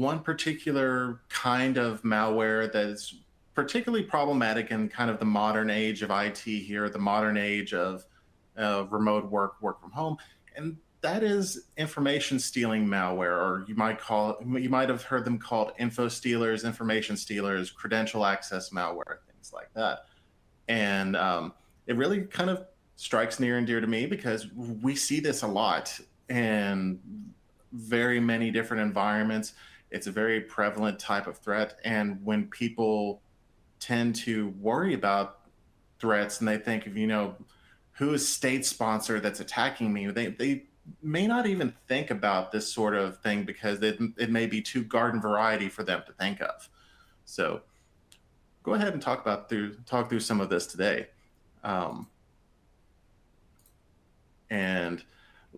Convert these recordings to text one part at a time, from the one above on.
one particular kind of malware that's particularly problematic in kind of the modern age of IT here, the modern age of remote work from home, and that is information stealing malware, or you might have heard them called info stealers, information stealers, credential access malware, things like that. And it really kind of strikes near and dear to me because we see this a lot in very many different environments. It's a very prevalent type of threat. And when people tend to worry about threats and they think of, who is state sponsor that's attacking me, they may not even think about this sort of thing because it may be too garden variety for them to think of. So go ahead and talk through some of this today. And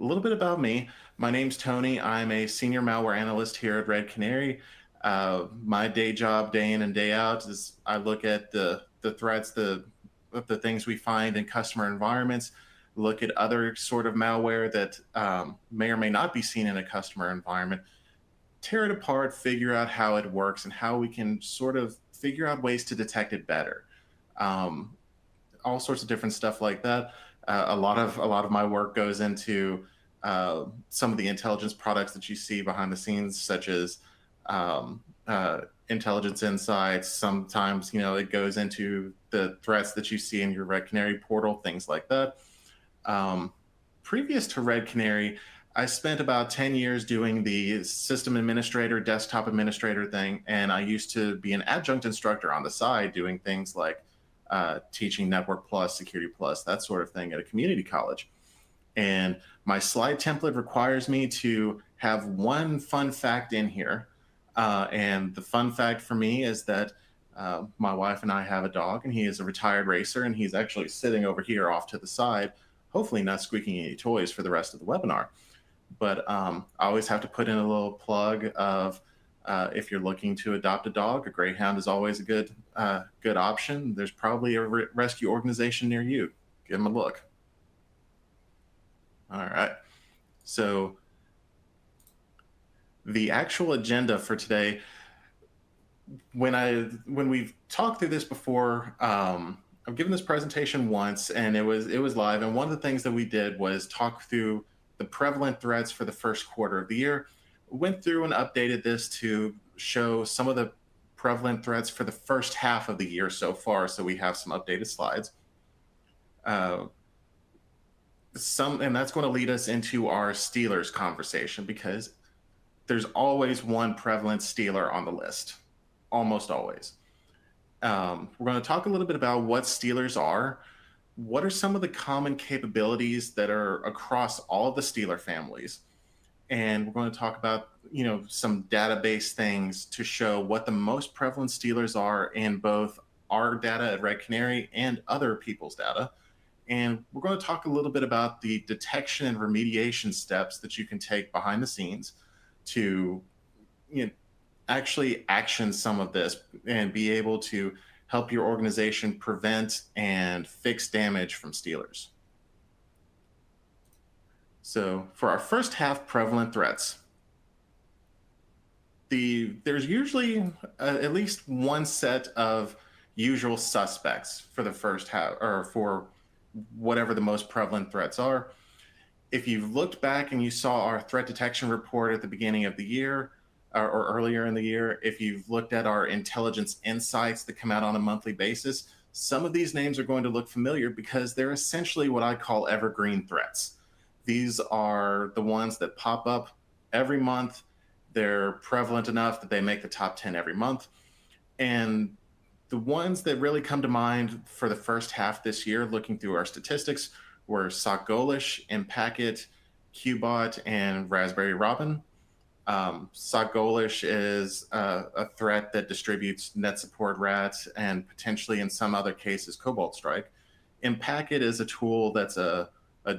a little bit about me. My name's Tony. I'm a senior malware analyst here at Red Canary. My day job, day in and day out, is I look at the threats, the things we find in customer environments, look at other sort of malware that may or may not be seen in a customer environment, tear it apart, figure out how it works, and how we can sort of figure out ways to detect it better. All sorts of different stuff like that. A lot of my work goes into some of the intelligence products that you see behind the scenes, such as intelligence insights. Sometimes, it goes into the threats that you see in your Red Canary portal, things like that. Previous to Red Canary, I spent about 10 years doing the system administrator, desktop administrator thing, and I used to be an adjunct instructor on the side doing things like teaching Network Plus, Security Plus, that sort of thing at a community college. And my slide template requires me to have one fun fact in here. And the fun fact for me is that my wife and I have a dog, and he is a retired racer, and he's actually sitting over here off to the side, hopefully not squeaking any toys for the rest of the webinar. But I always have to put in a little plug of if you're looking to adopt a dog, a greyhound is always a good option. There's probably a rescue organization near you. Give them a look. All right. So the actual agenda for today, when we've talked through this before, I've given this presentation once, and it was live. And one of the things that we did was talk through the prevalent threats for the first quarter of the year. Went through and updated this to show some of the prevalent threats for the first half of the year so far. So we have some updated slides. And that's going to lead us into our stealers conversation, because there's always one prevalent stealer on the list, almost always. We're going to talk a little bit about what stealers are. What are some of the common capabilities that are across all of the stealer families? And we're going to talk about, some database things to show what the most prevalent stealers are in both our data at Red Canary and other people's data. And we're going to talk a little bit about the detection and remediation steps that you can take behind the scenes to, actually action some of this and be able to help your organization prevent and fix damage from stealers. So for our first half prevalent threats, there's usually at least one set of usual suspects for the first half, or for whatever the most prevalent threats are. If you've looked back and you saw our threat detection report at the beginning of the year, or earlier in the year, if you've looked at our intelligence insights that come out on a monthly basis, some of these names are going to look familiar because they're essentially what I call evergreen threats. These are the ones that pop up every month. They're prevalent enough that they make the top 10 every month. And the ones that really come to mind for the first half this year, looking through our statistics, were Sock Golish, Impacket, Qbot, and Raspberry Robin. Sock Golish is a threat that distributes net support rat and potentially in some other cases Cobalt Strike. Impacket is a tool that's a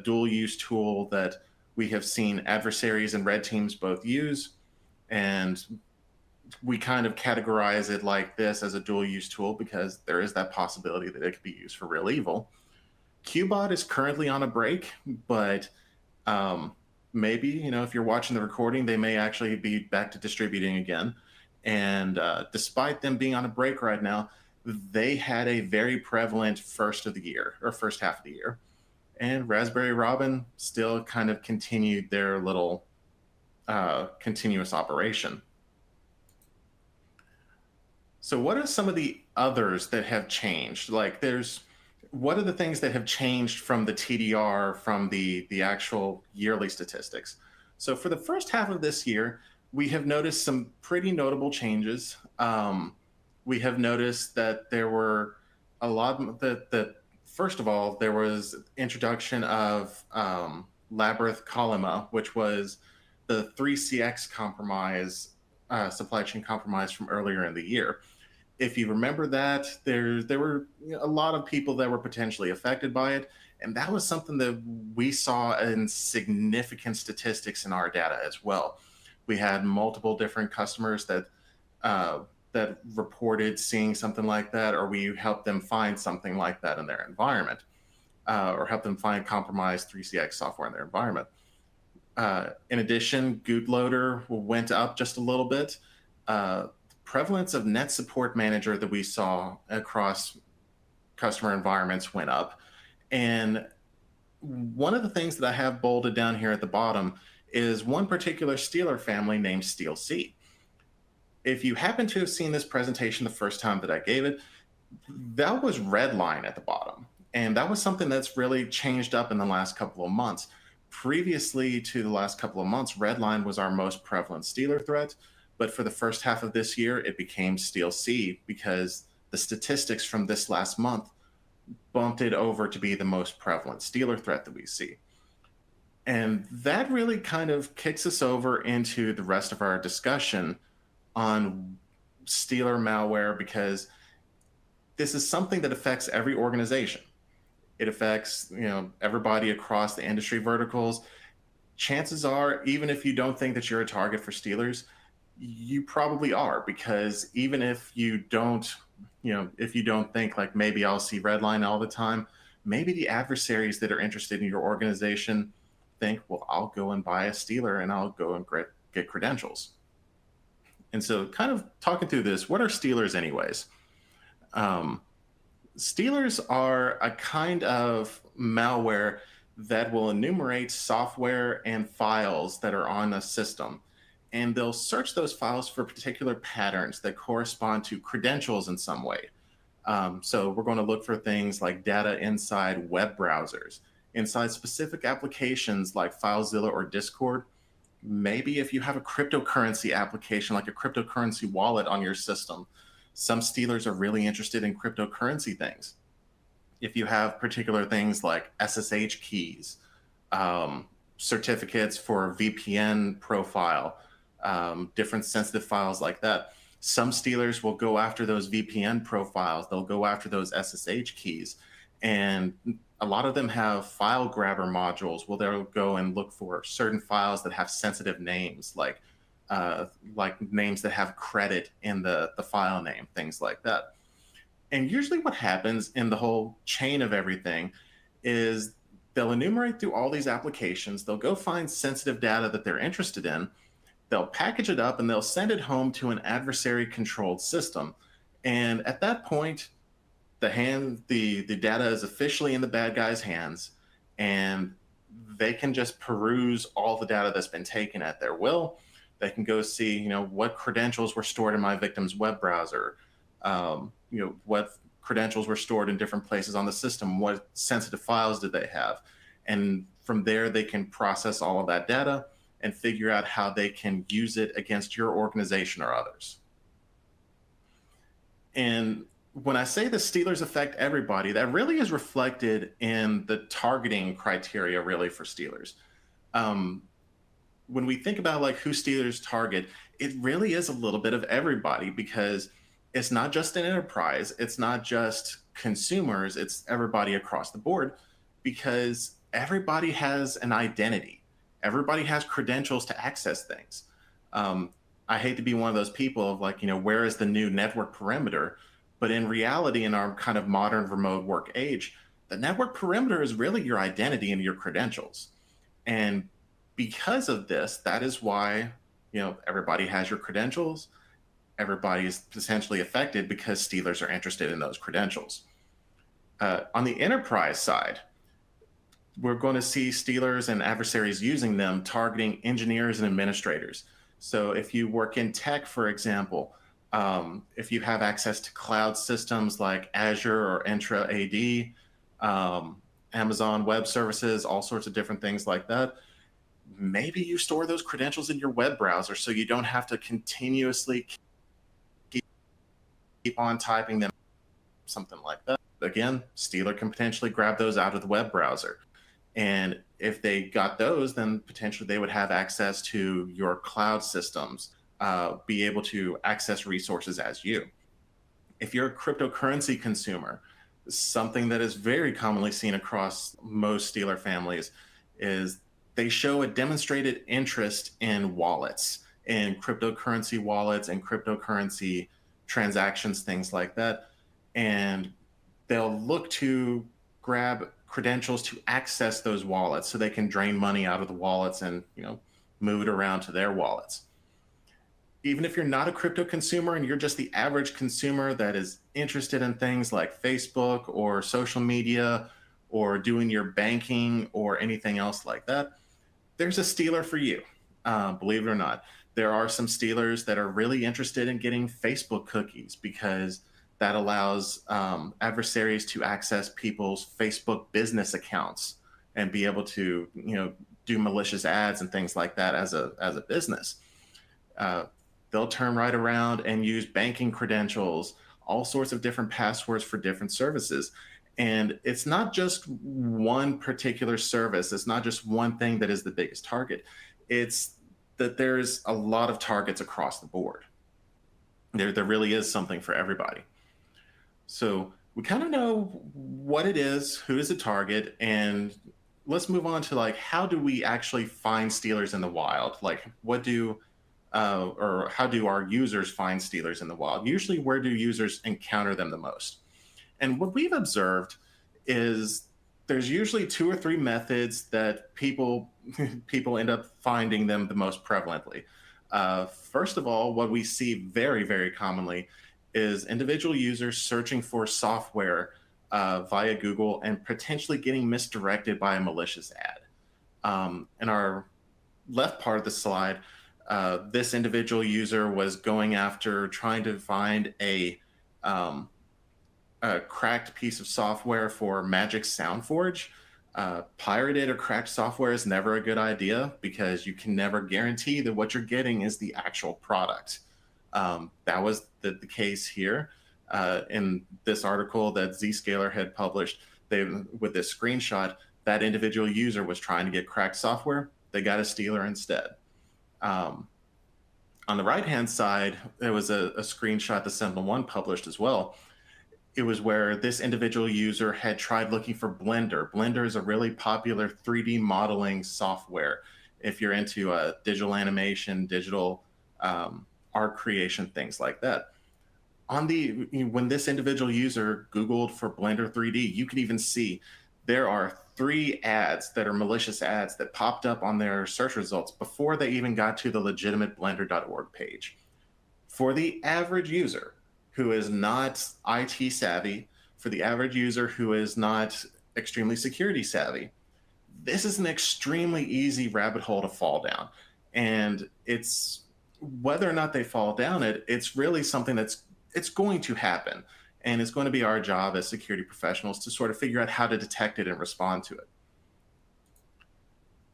dual use tool that we have seen adversaries and red teams both use. And we kind of categorize it like this as a dual use tool because there is that possibility that it could be used for real evil. Qbot is currently on a break, but maybe, if you're watching the recording, they may actually be back to distributing again. And despite them being on a break right now, they had a very prevalent first of the year or first half of the year. And Raspberry Robin still kind of continued their little continuous operation. So what are some of the others that have changed? Like what are the things that have changed from the TDR, from the actual yearly statistics? So for the first half of this year, we have noticed some pretty notable changes. We have noticed that there were a lot that first of all, there was introduction of Labyrinth Colima, which was the 3CX compromise, supply chain compromise from earlier in the year. If you remember that, there were a lot of people that were potentially affected by it, and that was something that we saw in significant statistics in our data as well. We had multiple different customers that reported seeing something like that, or we helped them find something like that in their environment, or help them find compromised 3CX software in their environment. In addition, Bootloader went up just a little bit. Prevalence of Net Support Manager that we saw across customer environments went up. And one of the things that I have bolded down here at the bottom is one particular Stealer family named StealC. If you happen to have seen this presentation the first time that I gave it, that was RedLine at the bottom. And that was something that's really changed up in the last couple of months. Previously to the last couple of months, RedLine was our most prevalent Stealer threat. But for the first half of this year, it became StealC because the statistics from this last month bumped it over to be the most prevalent Stealer threat that we see. And that really kind of kicks us over into the rest of our discussion on Stealer malware, because this is something that affects every organization. It affects, everybody across the industry verticals. Chances are, even if you don't think that you're a target for Stealers, you probably are, because even if you don't, if you don't think like maybe I'll see RedLine all the time, maybe the adversaries that are interested in your organization think, well, I'll go and buy a Stealer and I'll go and get credentials. And so kind of talking through this, what are Stealers anyways? Stealers are a kind of malware that will enumerate software and files that are on a system. And they'll search those files for particular patterns that correspond to credentials in some way. So we're going to look for things like data inside web browsers, inside specific applications like FileZilla or Discord. Maybe if you have a cryptocurrency application, like a cryptocurrency wallet on your system, some Stealers are really interested in cryptocurrency things. If you have particular things like SSH keys, certificates for VPN profile, different sensitive files like that, some Stealers will go after those VPN profiles. They'll go after those SSH keys. And a lot of them have file grabber modules where they'll go and look for certain files that have sensitive names, like names that have credit in the file name, things like that. And usually what happens in the whole chain of everything is they'll enumerate through all these applications. They'll go find sensitive data that they're interested in. They'll package it up and they'll send it home to an adversary controlled system. And at that point, the data is officially in the bad guy's hands, and they can just peruse all the data that's been taken at their will. They can go see, what credentials were stored in my victim's web browser, what credentials were stored in different places on the system, what sensitive files did they have. And from there, they can process all of that data and figure out how they can use it against your organization or others. And when I say the Stealers affect everybody, that really is reflected in the targeting criteria really for Stealers. When we think about like who Stealers target, it really is a little bit of everybody, because it's not just an enterprise, it's not just consumers, it's everybody across the board, because everybody has an identity. Everybody has credentials to access things. I hate to be one of those people of like, where is the new network perimeter? But in reality, in our kind of modern remote work age, the network perimeter is really your identity and your credentials. And because of this, that is why, everybody has your credentials. Everybody is potentially affected because stealers are interested in those credentials. On the enterprise side, we're going to see stealers and adversaries using them targeting engineers and administrators. So if you work in tech, for example, if you have access to cloud systems like Azure or Entra AD, Amazon Web Services, all sorts of different things like that, maybe you store those credentials in your web browser so you don't have to continuously keep on typing them, something like that. Again, stealer can potentially grab those out of the web browser. And if they got those, then potentially they would have access to your cloud systems, be able to access resources as you. If you're a cryptocurrency consumer, something that is very commonly seen across most stealer families is they show a demonstrated interest in wallets, in cryptocurrency wallets and cryptocurrency transactions, things like that. And they'll look to grab credentials to access those wallets so they can drain money out of the wallets and move it around to their wallets. Even if you're not a crypto consumer and you're just the average consumer that is interested in things like Facebook or social media or doing your banking or anything else like that, there's a stealer for you. Believe it or not, there are some stealers that are really interested in getting Facebook cookies because that allows adversaries to access people's Facebook business accounts and be able to, do malicious ads and things like that as a business. They'll turn right around and use banking credentials, all sorts of different passwords for different services. And it's not just one particular service. It's not just one thing that is the biggest target. It's that there's a lot of targets across the board. There really is something for everybody. So we kind of know what it is, who is the target, and let's move on to how do we actually find stealers in the wild? Or how do our users find stealers in the wild? Usually, where do users encounter them the most? And what we've observed is there's usually 2 or 3 methods that people end up finding them the most prevalently. First of all, what we see very, very commonly is individual users searching for software via Google and potentially getting misdirected by a malicious ad. In our left part of the slide, this individual user was going after trying to find a cracked piece of software for Magic SoundForge. Pirated or cracked software is never a good idea because you can never guarantee that what you're getting is the actual product. That was the case here in this article that Zscaler had published. With this screenshot, that individual user was trying to get cracked software. They got a stealer instead. On the right-hand side, there was a screenshot that SentinelOne published as well. It was where this individual user had tried looking for Blender. Blender is a really popular 3D modeling software if you're into digital animation, digital art creation, things like that. When this individual user Googled for Blender 3D, you can even see there are 3 ads that are malicious ads that popped up on their search results before they even got to the legitimate blender.org page. For the average user who is not IT savvy, for the average user who is not extremely security savvy, this is an extremely easy rabbit hole to fall down. And it's whether or not they fall down it, it's really something it's going to happen. And it's going to be our job as security professionals to sort of figure out how to detect it and respond to it.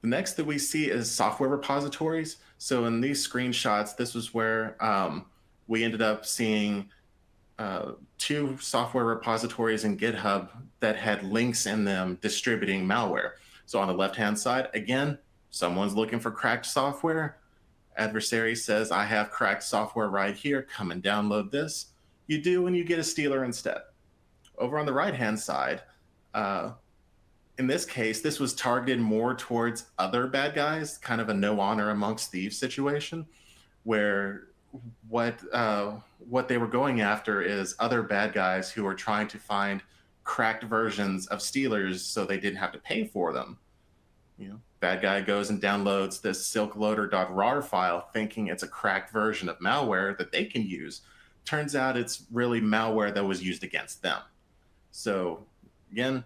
The next that we see is software repositories. So in these screenshots, this was where we ended up seeing 2 software repositories in GitHub that had links in them distributing malware. So on the left-hand side, again, someone's looking for cracked software. Adversary says, I have cracked software right here. Come and download this. You do, and you get a stealer instead. Over on the right-hand side, in this case, this was targeted more towards other bad guys, kind of a no honor amongst thieves situation, where what they were going after is other bad guys who are trying to find cracked versions of stealers so they didn't have to pay for them. bad guy goes and downloads this silkloader.rar file thinking it's a cracked version of malware that they can use. Turns out it's really malware that was used against them. So again,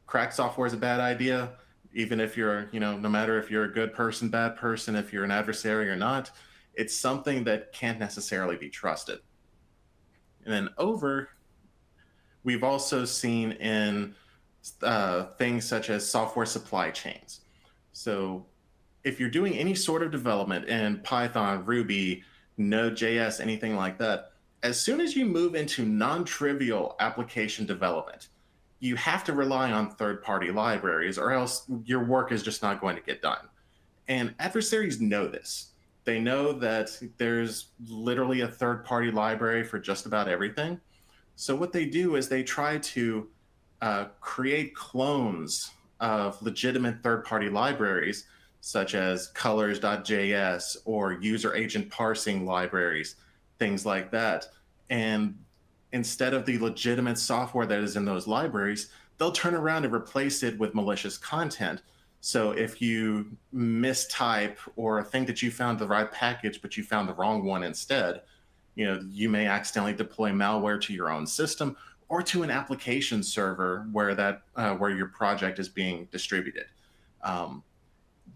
cracked software is a bad idea. Even if you're, no matter if you're a good person, bad person, if you're an adversary or not, it's something that can't necessarily be trusted. And then we've also seen in things such as software supply chains. So if you're doing any sort of development in Python, Ruby, Node.js, anything like that, as soon as you move into non-trivial application development, you have to rely on third-party libraries, or else your work is just not going to get done. And adversaries know this. They know that there's literally a third-party library for just about everything. So what they do is they try to create clones of legitimate third-party libraries, such as colors.js or user agent parsing libraries, things like that. And instead of the legitimate software that is in those libraries, they'll turn around and replace it with malicious content. So if you mistype or think that you found the right package, but you found the wrong one instead, you may accidentally deploy malware to your own system or to an application server where where your project is being distributed.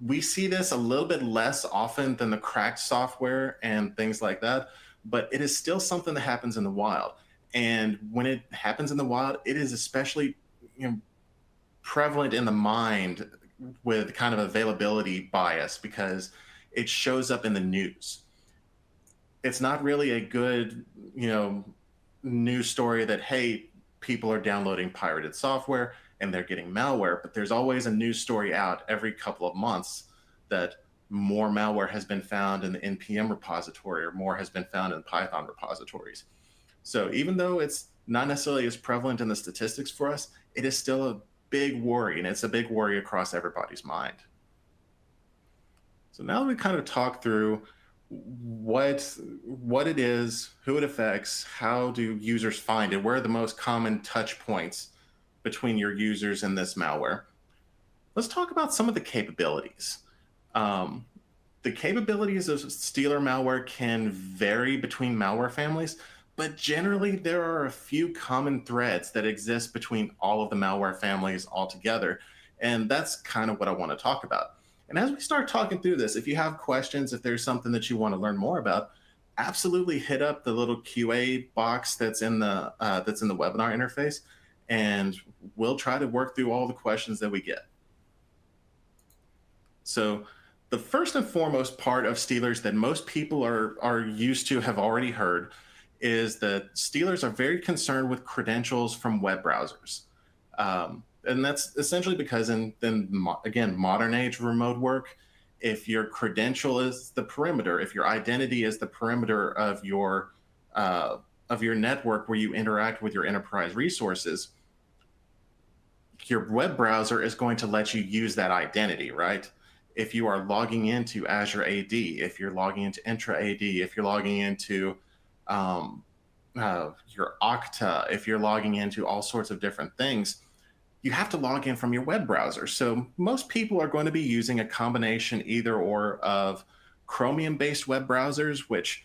We see this a little bit less often than the cracked software and things like that, but it is still something that happens in the wild. And when it happens in the wild, it is especially prevalent in the mind with kind of availability bias because it shows up in the news. It's not really a good, news story that, hey, people are downloading pirated software and they're getting malware, but there's always a news story out every couple of months that more malware has been found in the NPM repository or more has been found in Python repositories. So even though it's not necessarily as prevalent in the statistics for us, it is still a big worry, and it's a big worry across everybody's mind. So now that we kind of talk through what it is, who it affects, how do users find it, where are the most common touch points between your users and this malware, let's talk about some of the capabilities. The capabilities of Stealer malware can vary between malware families, but generally there are a few common threads that exist between all of the malware families altogether. And that's kind of what I want to talk about. And as we start talking through this, if you have questions, if there's something that you want to learn more about, absolutely hit up the little QA box that's in the webinar interface, and we'll try to work through all the questions that we get. So the first and foremost part of stealers that most people are used to have already heard is that stealers are very concerned with credentials from web browsers. And that's essentially because again, modern age remote work, if your credential is the perimeter, if your identity is the perimeter of your network where you interact with your enterprise resources, your web browser is going to let you use that identity, right? If you are logging into Azure AD, if you're logging into Entra AD, if you're logging into your Okta, if you're logging into all sorts of different things, you have to log in from your web browser. So most people are going to be using a combination either or of Chromium-based web browsers, which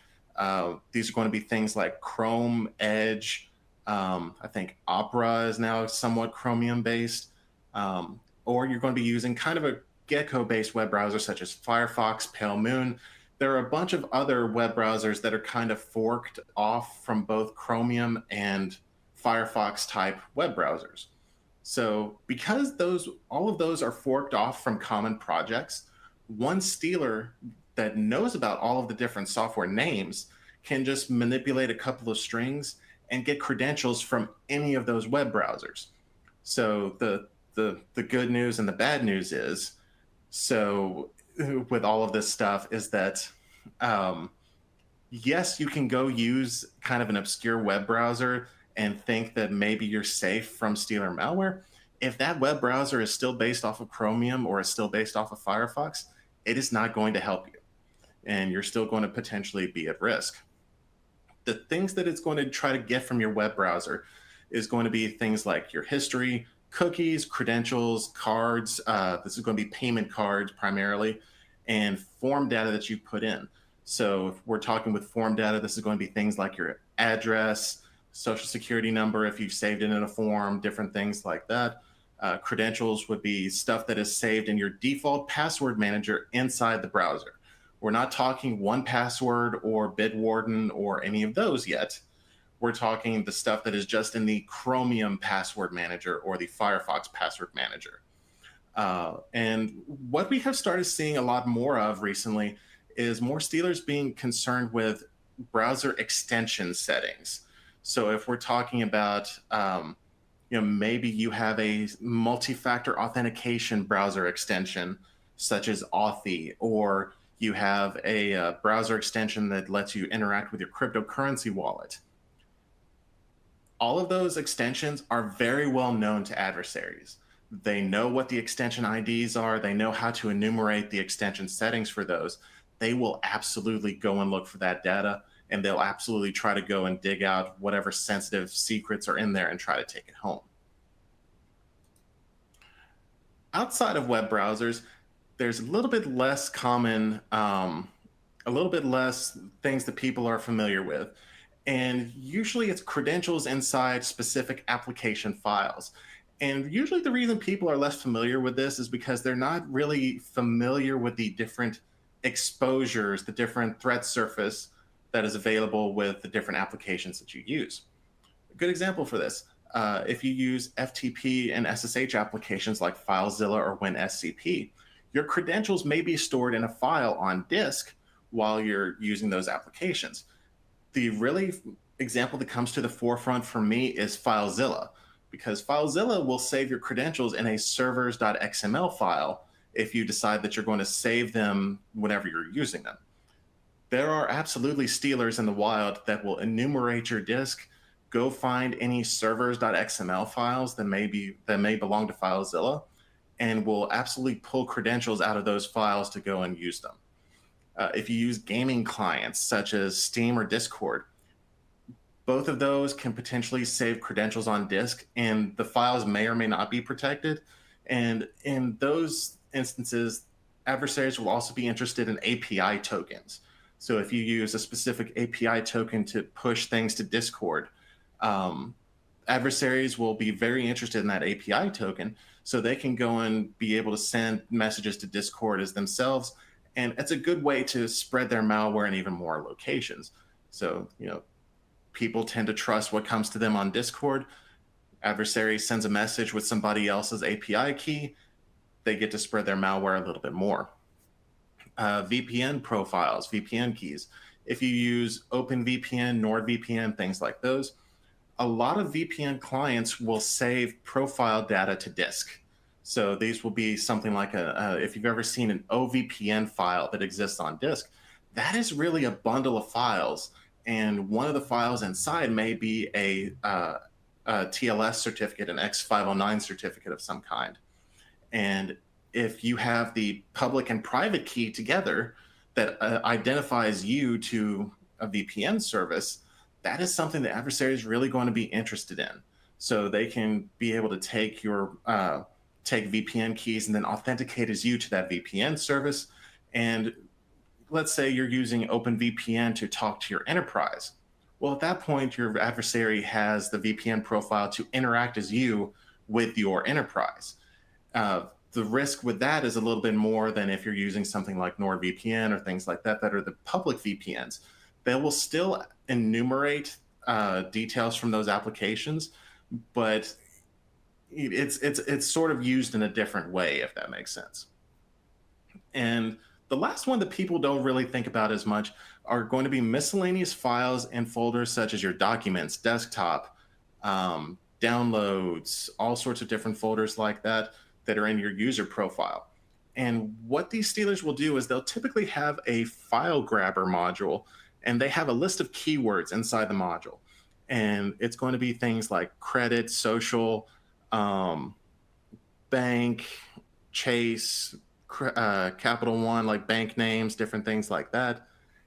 these are going to be things like Chrome, Edge. I think Opera is now somewhat Chromium-based. Or you're going to be using kind of a Gecko-based web browser such as Firefox, Pale Moon. There are a bunch of other web browsers that are kind of forked off from both Chromium and Firefox type web browsers. So because all of those are forked off from common projects, one stealer that knows about all of the different software names can just manipulate a couple of strings and get credentials from any of those web browsers. So the good news and the bad news is, so with all of this stuff is that, yes, you can go use kind of an obscure web browser and think that maybe you're safe from stealer malware. If that web browser is still based off of Chromium or is still based off of Firefox, it is not going to help you. And you're still going to potentially be at risk. The things that it's going to try to get from your web browser is going to be things like your history, cookies, credentials, cards. This is going to be payment cards primarily, and form data that you put in. So if we're talking with form data, this is going to be things like your address, social security number, if you've saved it in a form, different things like that. Credentials would be stuff that is saved in your default password manager inside the browser. We're not talking 1Password or Bitwarden or any of those yet. We're talking the stuff that is just in the Chromium password manager or the Firefox password manager. And what we have started seeing a lot more of recently is more stealers being concerned with browser extension settings. So if we're talking about, maybe you have a multi-factor authentication browser extension, such as Authy, or you have a browser extension that lets you interact with your cryptocurrency wallet. All of those extensions are very well known to adversaries. They know what the extension IDs are. They know how to enumerate the extension settings for those. They will absolutely go and look for that data, and they'll absolutely try to go and dig out whatever sensitive secrets are in there and try to take it home. Outside of web browsers, there's a little bit less common, a little bit less things that people are familiar with. And usually it's credentials inside specific application files. And usually the reason people are less familiar with this is because they're not really familiar with the different exposures, the different threat surface that is available with the different applications that you use. A good example for this, if you use FTP and SSH applications like FileZilla or WinSCP, your credentials may be stored in a file on disk while you're using those applications. The really example that comes to the forefront for me is FileZilla, because FileZilla will save your credentials in a servers.xml file if you decide that you're going to save them whenever you're using them. There are absolutely stealers in the wild that will enumerate your disk, go find any servers.xml files that may belong to FileZilla, and will absolutely pull credentials out of those files to go and use them. If you use gaming clients such as Steam or Discord, both of those can potentially save credentials on disk, and the files may or may not be protected. And in those instances, adversaries will also be interested in API tokens. So if you use a specific API token to push things to Discord, adversaries will be very interested in that API token, so they can go and be able to send messages to Discord as themselves. And it's a good way to spread their malware in even more locations. So, people tend to trust what comes to them on Discord. Adversary sends a message with somebody else's API key. They get to spread their malware a little bit more. VPN profiles, VPN keys. If you use OpenVPN, NordVPN, things like those, a lot of VPN clients will save profile data to disk. So these will be something like if you've ever seen an OVPN file that exists on disk, that is really a bundle of files. And one of the files inside may be a TLS certificate, an X509 certificate of some kind. And if you have the public and private key together that identifies you to a VPN service, that is something the adversary is really going to be interested in. So they can be able to take your take VPN keys and then authenticate as you to that VPN service. And let's say you're using OpenVPN to talk to your enterprise. Well, at that point, your adversary has the VPN profile to interact as you with your enterprise. The risk with that is a little bit more than if you're using something like NordVPN or things like that are the public VPNs. They will still enumerate details from those applications, but it's sort of used in a different way, if that makes sense. And the last one that people don't really think about as much are going to be miscellaneous files and folders such as your documents, desktop, downloads, all sorts of different folders like that are in your user profile. And what these stealers will do is they'll typically have a file grabber module, and they have a list of keywords inside the module. And it's going to be things like credit, social, bank, Chase, Capital One, like bank names, different things like that.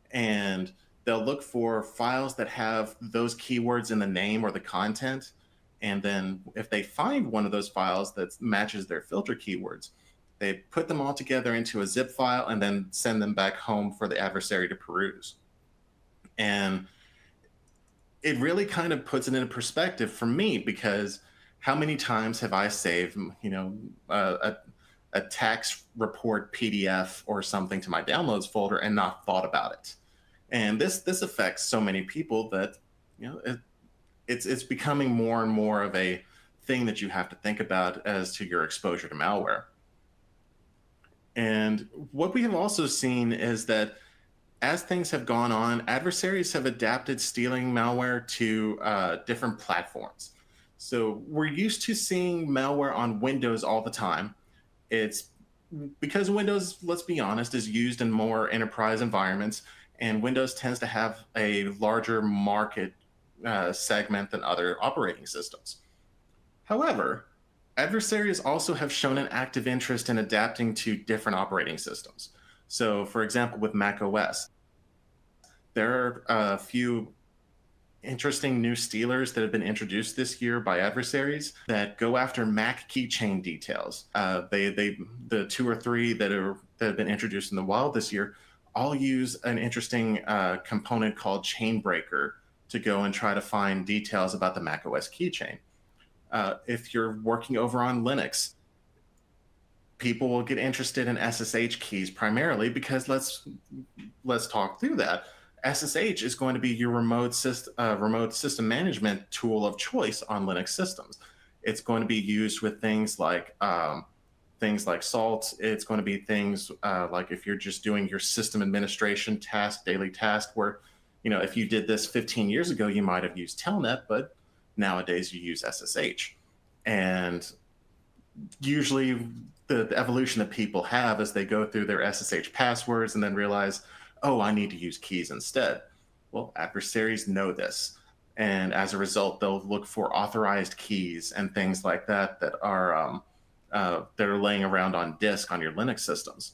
And they'll look for files that have those keywords in the name or the content. And then if they find one of those files that matches their filter keywords, they put them all together into a zip file and then send them back home for the adversary to peruse. And it really kind of puts it into perspective for me, because how many times have I saved, a tax report PDF or something to my downloads folder and not thought about it? And this affects so many people that, it's becoming more and more of a thing that you have to think about as to your exposure to malware. And what we have also seen is that as things have gone on, adversaries have adapted stealing malware to different platforms. So we're used to seeing malware on Windows all the time. It's because Windows, let's be honest, is used in more enterprise environments, and Windows tends to have a larger market segment than other operating systems. However, adversaries also have shown an active interest in adapting to different operating systems. So, for example, with Mac OS, there are a few interesting new stealers that have been introduced this year by adversaries that go after Mac keychain details. The two or three that have been introduced in the wild this year all use an interesting component called Chainbreaker to go and try to find details about the Mac OS keychain. If you're working over on Linux, people will get interested in SSH keys primarily because let's talk through that. SSH is going to be your remote system management tool of choice on Linux systems. It's going to be used with things like Salt. It's going to be things like if you're just doing your system administration task, daily task, where if you did this 15 years ago, you might have used Telnet, but nowadays you use SSH. And usually the evolution that people have is they go through their SSH passwords and then realize, oh, I need to use keys instead. Well, adversaries know this. And as a result, they'll look for authorized keys and things like that that are laying around on disk on your Linux systems.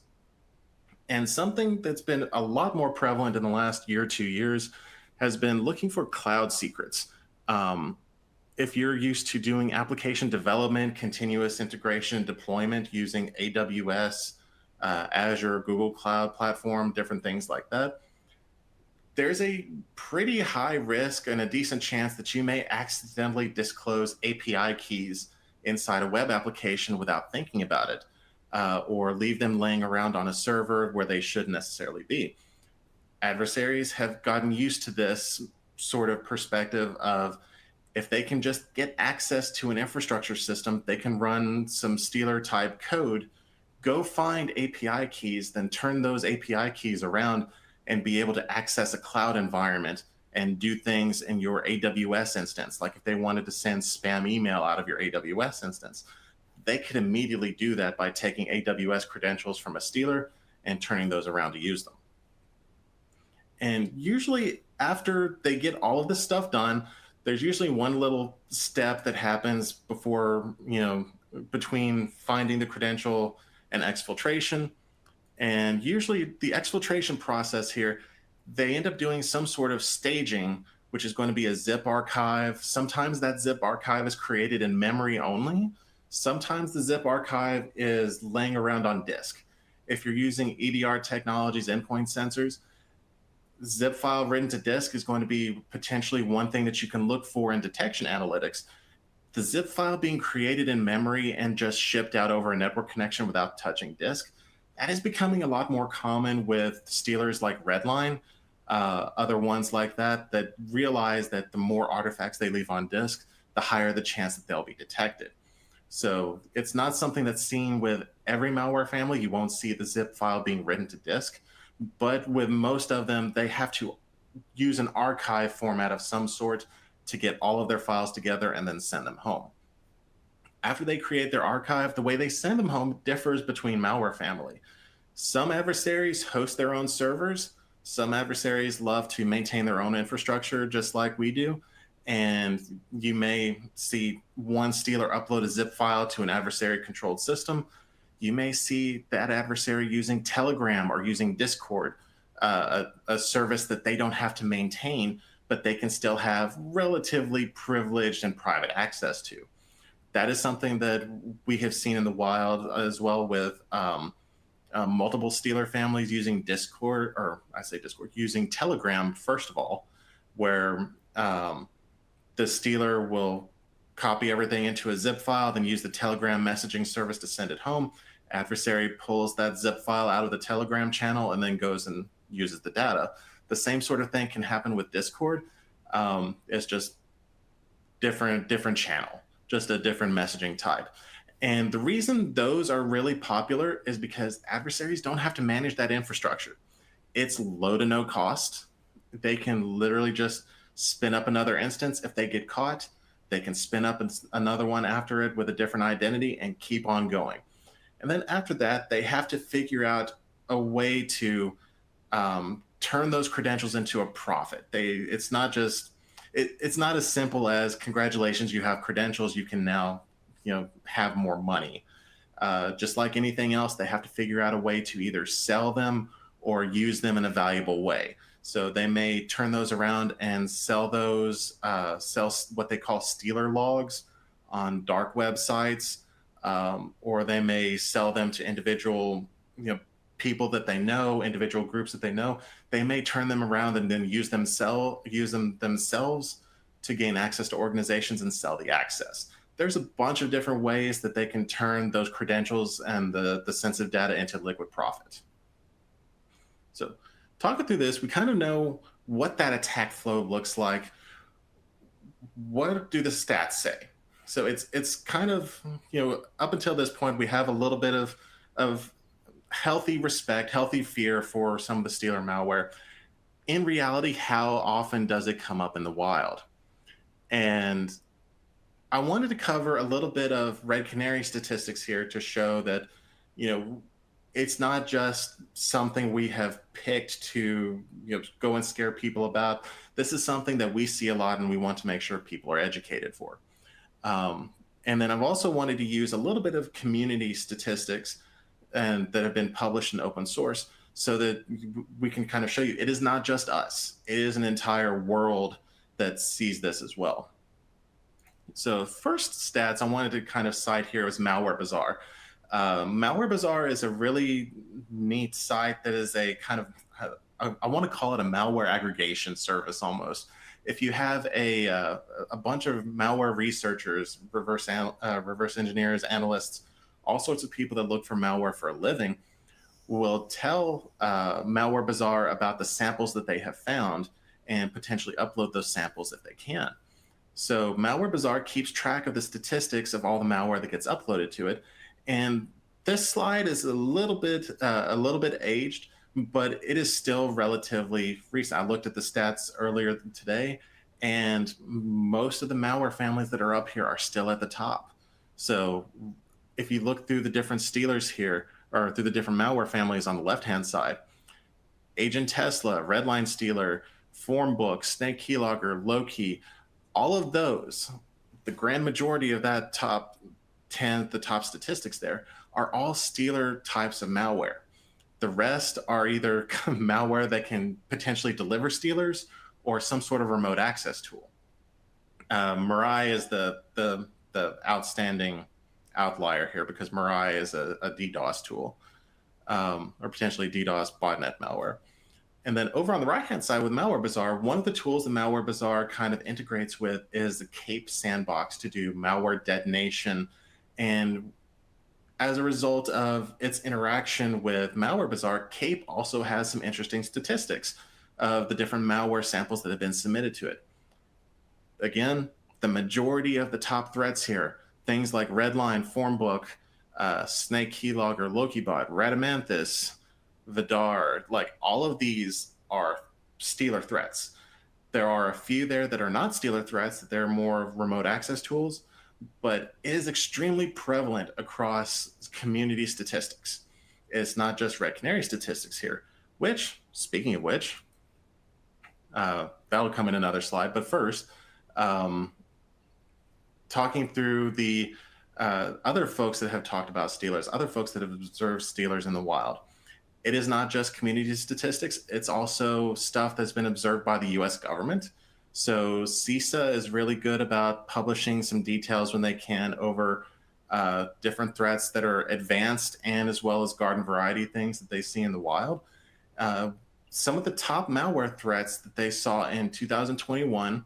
And something that's been a lot more prevalent in the last year, 2 years, has been looking for cloud secrets. If you're used to doing application development, continuous integration, deployment using AWS, Azure, Google Cloud Platform, different things like that, there's a pretty high risk and a decent chance that you may accidentally disclose API keys inside a web application without thinking about it, or leave them laying around on a server where they shouldn't necessarily be. Adversaries have gotten used to this sort of perspective of, if they can just get access to an infrastructure system, they can run some stealer type code, go find API keys, then turn those API keys around and be able to access a cloud environment and do things in your AWS instance. Like if they wanted to send spam email out of your AWS instance, they could immediately do that by taking AWS credentials from a stealer and turning those around to use them. And usually after they get all of this stuff done, there's usually one little step that happens before, between finding the credential and exfiltration. And usually the exfiltration process here, they end up doing some sort of staging, which is going to be a zip archive. Sometimes that zip archive is created in memory only. Sometimes the zip archive is laying around on disk. If you're using EDR technologies, endpoint sensors, zip file written to disk is going to be potentially one thing that you can look for in detection analytics. The zip file being created in memory and just shipped out over a network connection without touching disk, that is becoming a lot more common with stealers like RedLine, other ones like that realize that the more artifacts they leave on disk, the higher the chance that they'll be detected. So it's not something that's seen with every malware family. You won't see the zip file being written to disk. But with most of them, they have to use an archive format of some sort to get all of their files together and then send them home. After they create their archive, the way they send them home differs between malware family. Some adversaries host their own servers. Some adversaries love to maintain their own infrastructure, just like we do. And you may see one stealer upload a zip file to an adversary-controlled system. You may see that adversary using Telegram or using Discord, a service that they don't have to maintain, but they can still have relatively privileged and private access to. That is something that we have seen in the wild as well with multiple stealer families using Discord, or I say Discord, using Telegram, first of all, where the stealer will copy everything into a zip file, then use the Telegram messaging service to send it home. Adversary pulls that zip file out of the Telegram channel and then goes and uses the data. The same sort of thing can happen with Discord. It's just different channel, just a different messaging type. And the reason those are really popular is because adversaries don't have to manage that infrastructure. It's low to no cost. They can literally just spin up another instance. If they get caught, they can spin up another one after it with a different identity and keep on going. And then after that, they have to figure out a way to turn those credentials into a profit. It's not just it's not as simple as congratulations, you have credentials, you can now have more money. Just like anything else, they have to figure out a way to either sell them or use them in a valuable way. So they may turn those around and sell those, sell what they call stealer logs on dark websites, or they may sell them to individual people that they know, individual groups that they know. They may turn them around and then use them themselves to gain access to organizations and sell the access. There's a bunch of different ways that they can turn those credentials and the sensitive data into liquid profit. So talking through this, we kind of know what that attack flow looks like. What do the stats say? So it's kind of, up until this point, we have a little bit of healthy respect, healthy fear for some of the stealer malware. In reality, how often does it come up in the wild? And I wanted to cover a little bit of Red Canary statistics here to show that, it's not just something we have picked to go and scare people about. This is something that we see a lot and we want to make sure people are educated for. And then I've also wanted to use a little bit of community statistics and that have been published in open source so that we can kind of show you it is not just us. It is an entire world that sees this as well. So first stats I wanted to kind of cite here is Malware Bazaar. Malware Bazaar is a really neat site that is a kind of, I want to call it a malware aggregation service almost. If you have a bunch of malware researchers, reverse engineers, analysts, all sorts of people that look for malware for a living, will tell Malware Bazaar about the samples that they have found and potentially upload those samples if they can. So Malware Bazaar keeps track of the statistics of all the malware that gets uploaded to it. And this slide is a little bit aged, but it is still relatively recent. I looked at the stats earlier today, and most of the malware families that are up here are still at the top. So if you look through the different stealers here, or through the different malware families on the left-hand side, Agent Tesla, RedLine Stealer, Formbook, Snake Keylogger, Loki, all of those, the grand majority of that top 10, the top statistics there, are all stealer types of malware. The rest are either malware that can potentially deliver stealers or some sort of remote access tool. Mirai is the outstanding outlier here because Mirai is a DDoS tool, or potentially DDoS botnet malware. And then over on the right-hand side with Malware Bazaar, one of the tools that Malware Bazaar kind of integrates with is the CAPE sandbox to do malware detonation. And as a result of its interaction with Malware Bazaar, CAPE also has some interesting statistics of the different malware samples that have been submitted to it. Again, the majority of the top threats here, things like RedLine, Formbook, Snake Keylogger, Lokibot, Radamanthus, Vidar, like all of these are stealer threats. There are a few there that are not stealer threats, that they're more remote access tools, but it is extremely prevalent across community statistics. It's not just Red Canary statistics here, which, speaking of which, that'll come in another slide. But first, talking through the other folks that have talked about stealers, other folks that have observed stealers in the wild. It is not just community statistics. It's also stuff that's been observed by the US government. So CISA is really good about publishing some details when they can over different threats that are advanced and as well as garden variety things that they see in the wild. Uh, some of the top malware threats that they saw in 2021,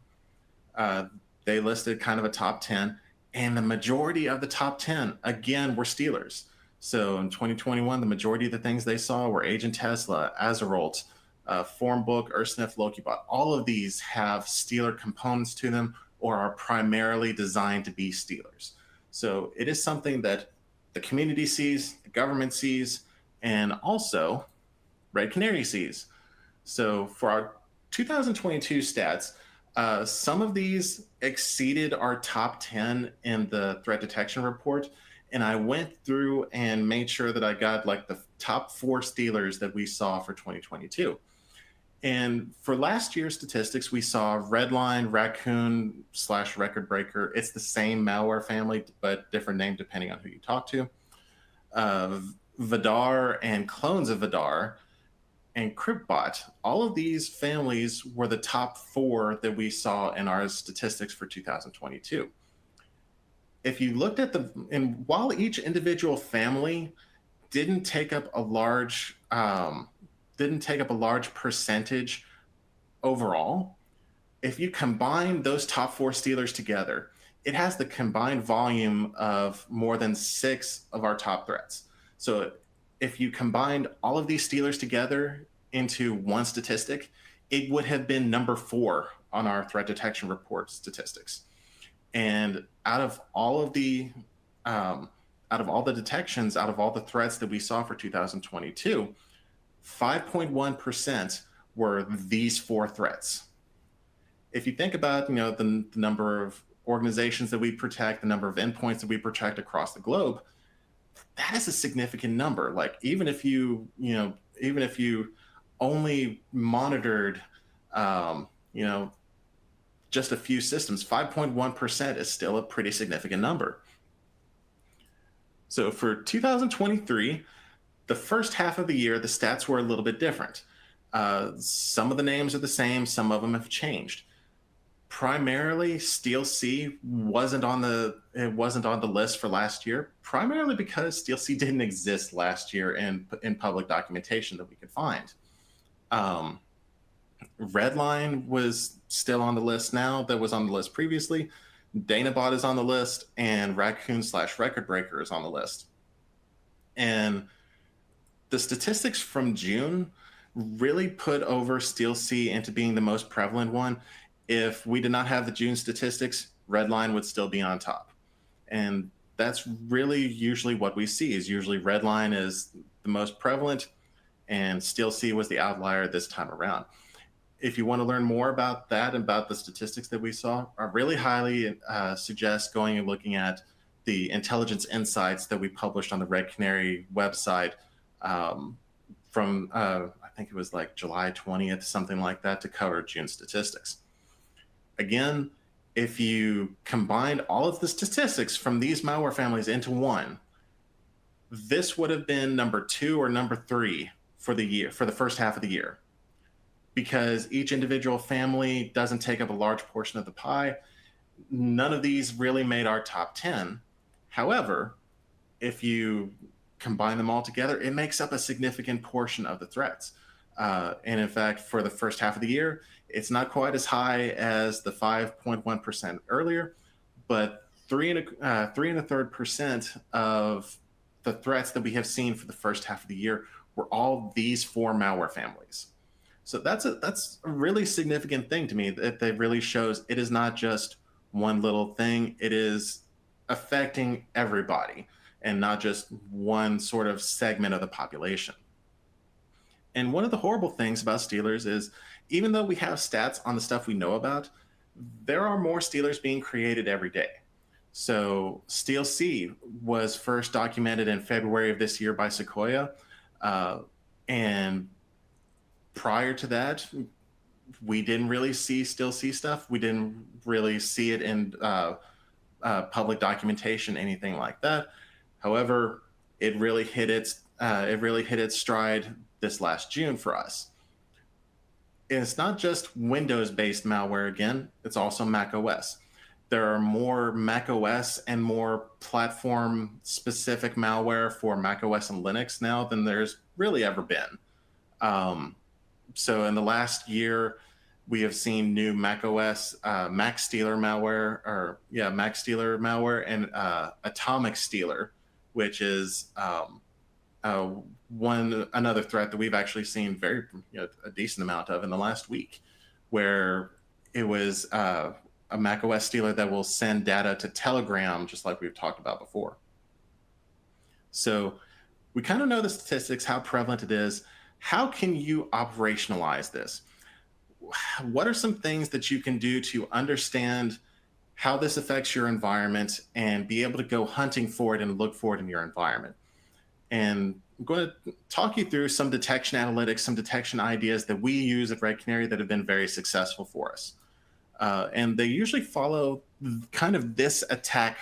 uh, they listed kind of a top 10, and the majority of the top 10, again, were stealers. So in 2021, the majority of the things they saw were Agent Tesla, Azerolt, Formbook, Ursnif, Lokibot. All of these have stealer components to them or are primarily designed to be stealers. So it is something that the community sees, the government sees, and also Red Canary sees. So for our 2022 stats, some of these exceeded our top 10 in the threat detection report. And I went through and made sure that I got like the top 4 stealers that we saw for 2022. And for last year's statistics, we saw RedLine, Raccoon / Record Breaker. It's the same malware family, but different name depending on who you talk to. Vidar and clones of Vidar and CryptBot, all of these families were the top 4 that we saw in our statistics for 2022. If you looked at and while each individual family didn't take up a large percentage overall, if you combine those top 4 stealers together, it has the combined volume of more than 6 of our top threats. So if you combined all of these stealers together into one statistic, it would have been number 4 on our threat detection report statistics. And out of all the detections, out of all the threats that we saw for 2022, 5.1% were these 4 threats. If you think about, the number of organizations that we protect, the number of endpoints that we protect across the globe, that is a significant number. Like even if you only monitored, just a few systems, 5.1% is still a pretty significant number. So for 2023, the first half of the year, the stats were a little bit different. Some of the names are the same, some of them have changed. Primarily, SteelC wasn't on the list for last year, primarily because SteelC didn't exist last year in public documentation that we could find. RedLine was still on the list now, that was on the list previously. Danabot is on the list, and Raccoon / Record Breaker is on the list. And the statistics from June really put over SteelC into being the most prevalent one. If we did not have the June statistics, RedLine would still be on top. And that's really usually what we see, is usually RedLine is the most prevalent and SteelC was the outlier this time around. If you want to learn more about that, about the statistics that we saw, I really highly suggest going and looking at the intelligence insights that we published on the Red Canary website from, I think it was like July 20th, something like that, to cover June statistics. Again, if you combined all of the statistics from these malware families into one, this would have been number 2 or number 3 for the year, for the first half of the year. Because each individual family doesn't take up a large portion of the pie, none of these really made our top 10. However, if you combine them all together, it makes up a significant portion of the threats. And in fact, for the first half of the year, it's not quite as high as the 5.1% earlier, but 3.33% of the threats that we have seen for the first half of the year were all these 4 malware families. So that's a really significant thing to me, that really shows it is not just one little thing. It is affecting everybody and not just one sort of segment of the population. And one of the horrible things about stealers is, even though we have stats on the stuff we know about, there are more stealers being created every day. So SteelC was first documented in February of this year by Sequoia. And prior to that, we didn't really see SteelC stuff. We didn't really see it in public documentation, anything like that. However, it really hit its stride this last June for us. it's not just Windows-based malware again, it's also Mac OS. There are more Mac OS and more platform-specific malware for Mac OS and Linux now than there's really ever been. Um, so in the last year, we have seen new Mac OS, Mac Stealer malware, Mac Stealer malware, and Atomic Stealer, which is uh, another threat that we've actually seen a decent amount of in the last week, where it was a Mac OS stealer that will send data to Telegram, just like we've talked about before. So we kind of know the statistics, how prevalent it is. How can you operationalize this? What are some things that you can do to understand how this affects your environment and be able to go hunting for it and look for it in your environment? And I'm going to talk you through some detection analytics, some detection ideas that we use at Red Canary that have been very successful for us. And they usually follow kind of this attack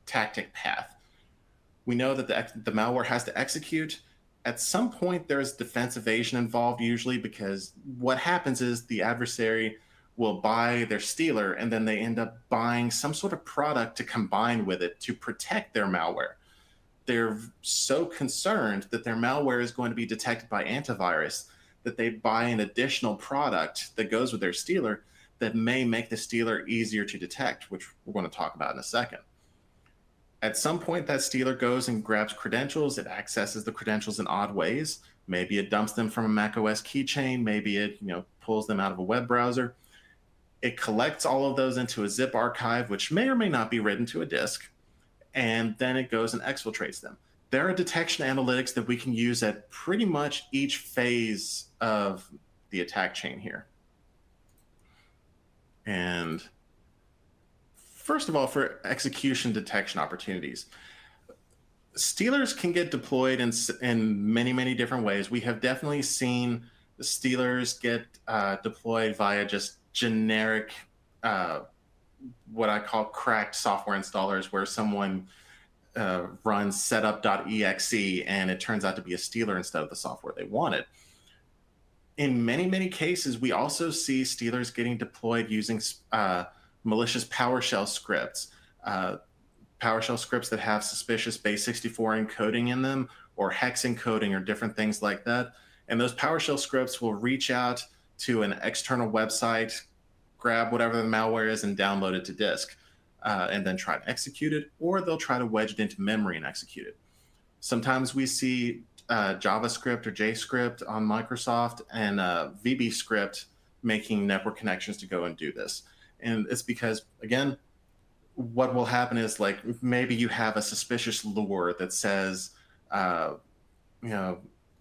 tactic path. We know that the malware has to execute. At some point, there's defense evasion involved usually, because what happens is the adversary will buy their stealer and then they end up buying some sort of product to combine with it to protect their malware. They're so concerned that their malware is going to be detected by antivirus that they buy an additional product that goes with their stealer that may make the stealer easier to detect, which we're going to talk about in a second. At some point, that stealer goes and grabs credentials. It accesses the credentials in odd ways. Maybe it dumps them from a macOS keychain. Maybe it pulls them out of a web browser. It collects all of those into a zip archive, which may or may not be written to a disk. And then it goes and exfiltrates them. There are detection analytics that we can use at pretty much each phase of the attack chain here. And first of all, for execution detection opportunities, stealers can get deployed in many, many different ways. We have definitely seen the stealers get deployed via just generic, what I call cracked software installers, where someone runs setup.exe and it turns out to be a stealer instead of the software they wanted. In many, many cases, we also see stealers getting deployed using malicious PowerShell scripts, PowerShell scripts that have suspicious base64 encoding in them, or hex encoding, or different things like that. And those PowerShell scripts will reach out to an external website, grab whatever the malware is, and download it to disk, and then try to execute it, or they'll try to wedge it into memory and execute it. Sometimes we see JavaScript or JScript on Microsoft and VB making network connections to go and do this. And it's because, again, what will happen is, like, maybe you have a suspicious lure that says,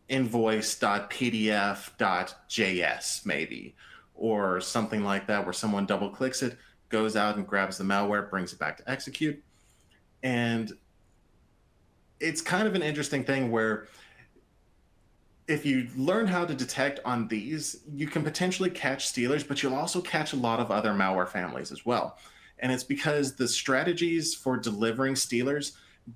invoice.pdf.js maybe, or something like that, where someone double clicks it, goes out and grabs the malware, brings it back to execute. And it's kind of an interesting thing where if you learn how to detect on these, you can potentially catch stealers, but you'll also catch a lot of other malware families as well. And it's because the strategies for delivering stealers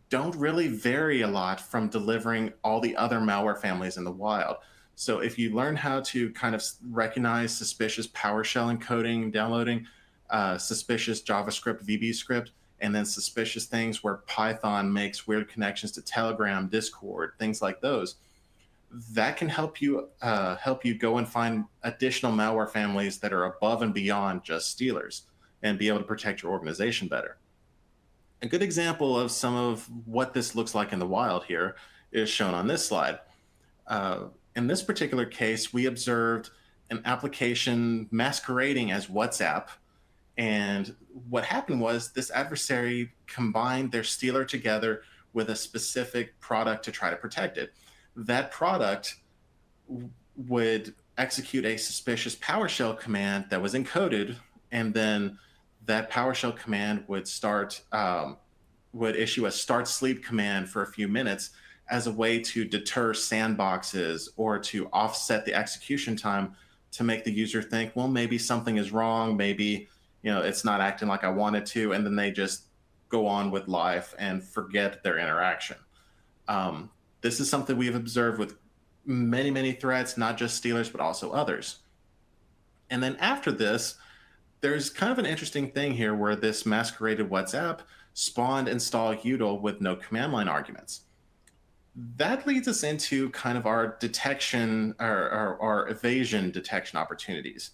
don't really vary a lot from delivering all the other malware families in the wild. So if you learn how to kind of recognize suspicious PowerShell encoding, downloading, suspicious JavaScript, VB script, and then suspicious things where Python makes weird connections to Telegram, Discord, things like those, that can help you go and find additional malware families that are above and beyond just stealers, and be able to protect your organization better. A good example of some of what this looks like in the wild here is shown on this slide. In this particular case, we observed an application masquerading as WhatsApp. And what happened was this adversary combined their stealer together with a specific product to try to protect it. That product would execute a suspicious PowerShell command that was encoded, and then that PowerShell command would issue a start sleep command for a few minutes as a way to deter sandboxes or to offset the execution time to make the user think, well, maybe something is wrong, maybe it's not acting like I want it to, and then they just go on with life and forget their interaction. This is something we have observed with many, many threats, not just stealers, but also others. And then after this, there's kind of an interesting thing here where this masqueraded WhatsApp spawned install util with no command line arguments. That leads us into kind of our detection or our evasion detection opportunities.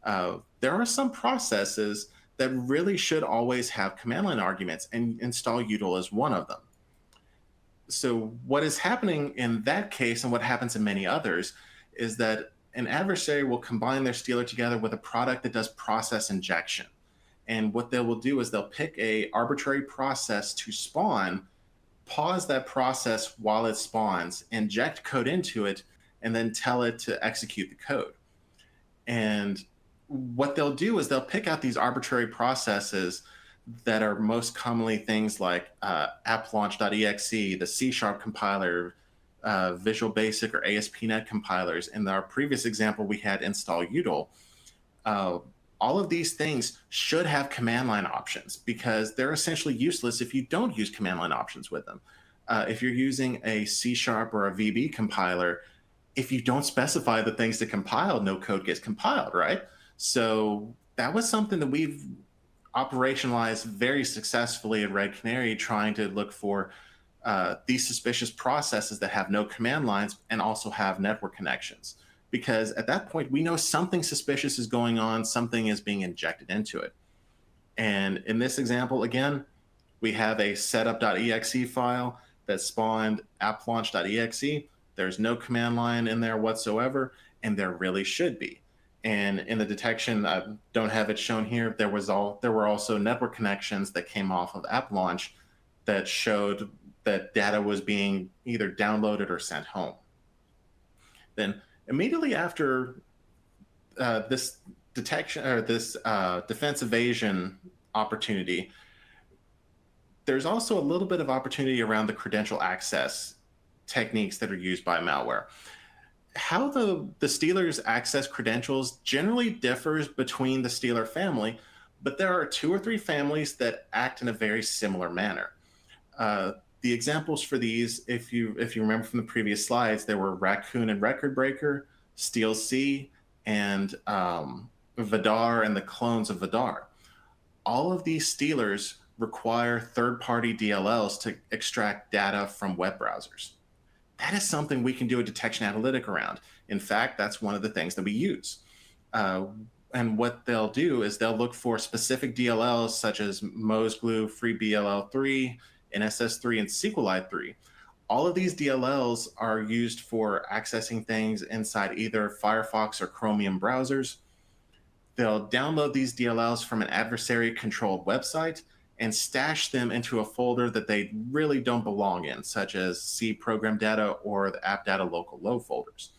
There are some processes that really should always have command line arguments, and install util is one of them. So what is happening in that case, and what happens in many others, is that an adversary will combine their stealer together with a product that does process injection. And what they will do is they'll pick a arbitrary process to spawn, pause that process while it spawns, inject code into it, and then tell it to execute the code. And what they'll do is they'll pick out these arbitrary processes that are most commonly things like app-launch.exe, the C# compiler, Visual Basic or ASP.NET compilers. In our previous example, we had install util. All of these things should have command line options because they're essentially useless if you don't use command line options with them. If you're using a C# or a VB compiler, if you don't specify the things to compile, no code gets compiled, right? So that was something that we've operationalized very successfully at Red Canary, trying to look for these suspicious processes that have no command lines and also have network connections. Because at that point, we know something suspicious is going on, something is being injected into it. And in this example, again, we have a setup.exe file that spawned app-launch.exe. There's no command line in there whatsoever, and there really should be. And in the detection, I don't have it shown here, there were also network connections that came off of app launch that showed that data was being either downloaded or sent home. Then immediately after this detection or this defense evasion opportunity, there's also a little bit of opportunity around the credential access techniques that are used by malware. How the stealers access credentials generally differs between the stealer family, but there are 2 or 3 families that act in a very similar manner. The examples for these, if you remember from the previous slides, there were Raccoon and Record Breaker, Steal C, and Vidar and the clones of Vidar. All of these stealers require third-party DLLs to extract data from web browsers. That is something we can do a detection analytic around. In fact, that's one of the things that we use. And what they'll do is they'll look for specific DLLs such as Mosglue, FreeBLL3, NSS3, and SQLite3. All of these DLLs are used for accessing things inside either Firefox or Chromium browsers. They'll download these DLLs from an adversary-controlled website and stash them into a folder that they really don't belong in, such as C program data or the app data local load folders.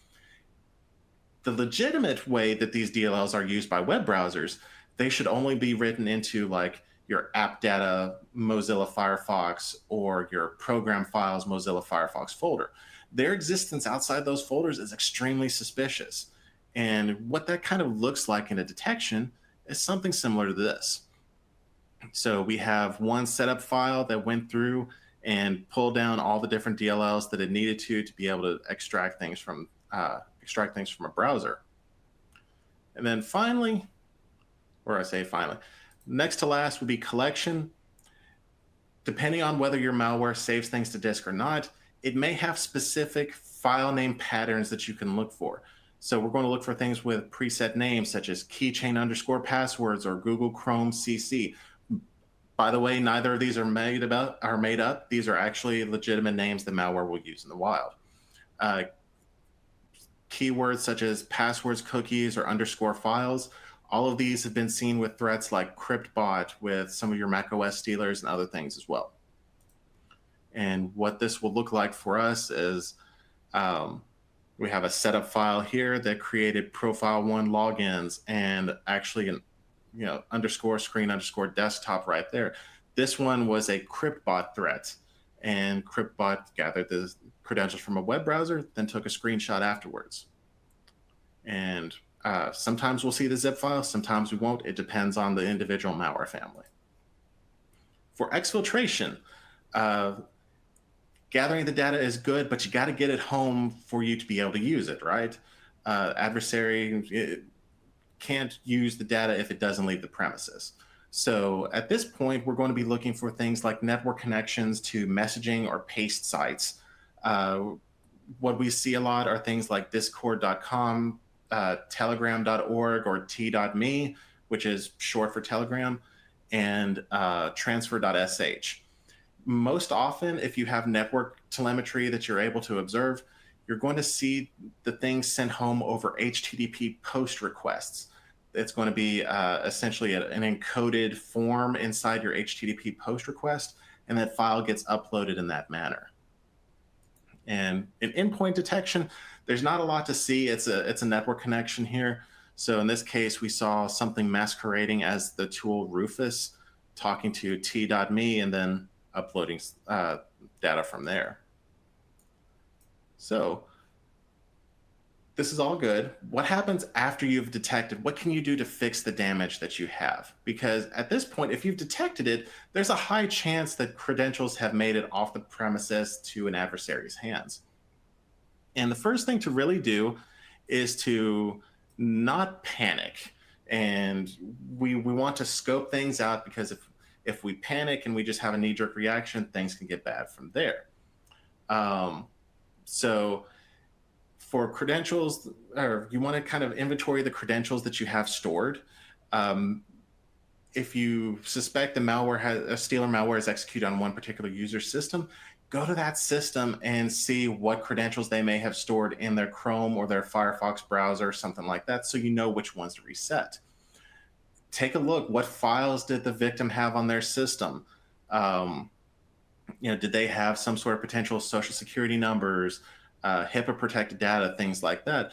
The legitimate way that these DLLs are used by web browsers, they should only be written into like your app data Mozilla Firefox or your program files Mozilla Firefox folder. Their existence outside those folders is extremely suspicious. And what that kind of looks like in a detection is something similar to this. So we have one setup file that went through and pulled down all the different DLLs that it needed to be able to extract things from a browser. And then finally, or I say finally, next to last would be collection. Depending on whether your malware saves things to disk or not, it may have specific file name patterns that you can look for. So we're going to look for things with preset names such as keychain_passwords or Google Chrome CC. By the way, neither of these are made up. These are actually legitimate names that malware will use in the wild. Keywords such as passwords, cookies, or underscore files. All of these have been seen with threats like CryptBot with some of your macOS stealers and other things as well. And what this will look like for us is we have a setup file here that created profile1 logins and actually an underscore screen underscore desktop right there. This one was a CryptBot threat, and CryptBot gathered the credentials from a web browser, then took a screenshot afterwards. And sometimes we'll see the zip file, sometimes we won't. It depends on the individual malware family. For exfiltration, gathering the data is good, but you got to get it home for you to be able to use it, right? Adversary can't use the data if it doesn't leave the premises. So at this point, we're going to be looking for things like network connections to messaging or paste sites. What we see a lot are things like discord.com, telegram.org, or t.me, which is short for Telegram, and transfer.sh. Most often, if you have network telemetry that you're able to observe, you're going to see the things sent home over HTTP post requests. It's going to be essentially an encoded form inside your HTTP post request, and that file gets uploaded in that manner. And in endpoint detection, there's not a lot to see. It's a network connection here. So in this case, we saw something masquerading as the tool Rufus talking to t.me and then uploading data from there. So this is all good. What happens after you've detected? What can you do to fix the damage that you have? Because at this point, if you've detected it, there's a high chance that credentials have made it off the premises to an adversary's hands. And the first thing to really do is to not panic. And we want to scope things out, because if we panic and we just have a knee-jerk reaction, things can get bad from there. So for credentials, or you want to kind of inventory the credentials that you have stored. If you suspect a stealer malware is executed on one particular user's system, go to that system and see what credentials they may have stored in their Chrome or their Firefox browser, something like that, so you know which ones to reset. Take a look. What files did the victim have on their system? Did they have some sort of potential social security numbers, HIPAA protected data, things like that?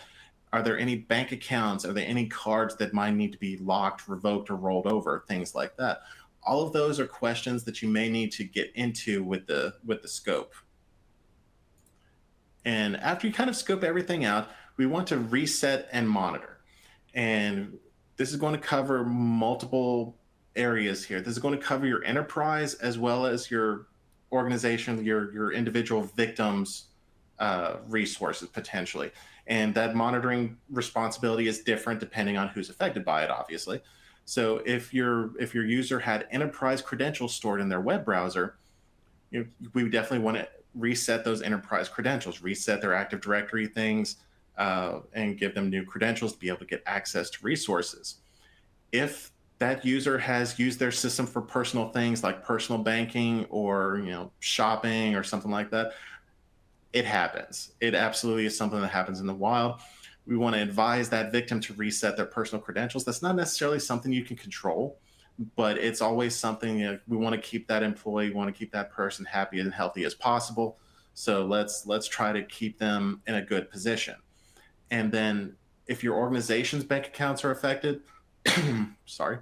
Are there any bank accounts? Are there any cards that might need to be locked, revoked, or rolled over? Things like that. All of those are questions that you may need to get into with the scope. And after you kind of scope everything out, we want to reset and monitor. And this is going to cover multiple areas here. This is going to cover your enterprise as well as your organization, your individual victims' resources potentially. And that monitoring responsibility is different depending on who's affected by it, obviously. So if your user had enterprise credentials stored in their web browser, we definitely want to reset those enterprise credentials, reset their Active Directory things, and give them new credentials to be able to get access to resources. If that user has used their system for personal things like personal banking or shopping or something like that, it happens. It absolutely is something that happens in the wild. We want to advise that victim to reset their personal credentials. That's not necessarily something you can control, but it's always something we want to keep that employee, we want to keep that person happy and healthy as possible. So let's try to keep them in a good position. And then if your organization's bank accounts are affected, sorry,